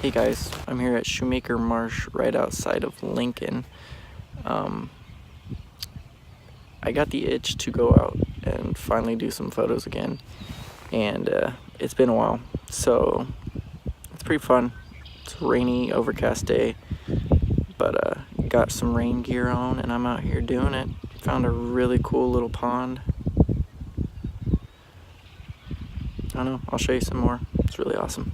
Hey guys, I'm here at Shoemaker Marsh right outside of Lincoln. I got the itch to go out and finally do some photos again, and it's been a while, so it's pretty fun. It's a rainy, overcast day, but got some rain gear on and I'm out here doing it. Found a really cool little pond. I don't know, I'll show you some more. It's really awesome.